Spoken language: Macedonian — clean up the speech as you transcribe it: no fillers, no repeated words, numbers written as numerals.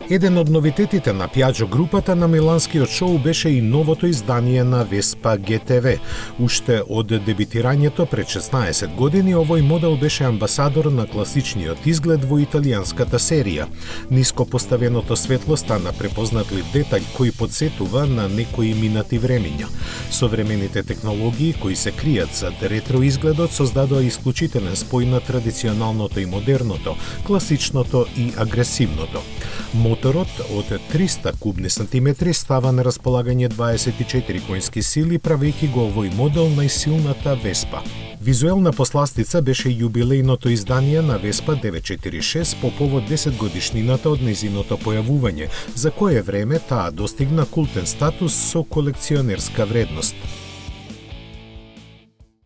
Еден од новитетите на Piaggio групата на миланскиот шоу беше и новото издание на Vespa GTV. Уште од дебитирањето пред 16 години, овој модел беше амбасадор на класичниот изглед во италијанската серија. Ниско поставеното светло стана препознатлив детаљ кој подсетува на некои минати времиња. Современите технологии кои се кријат зад ретро изгледот создадоа исклучителен спој на традиционалното и модерното, класичното и агресивното. Моторот од 300 кубни сантиметри става на располагање 24 коњски сили, правејќи го овој модел најсилната Веспа. Визуелна посластица беше јубилејното издание на Vespa 946 по повод 10 годишнината од нејзиното појавување, за кое време таа достигна култен статус со колекционерска вредност.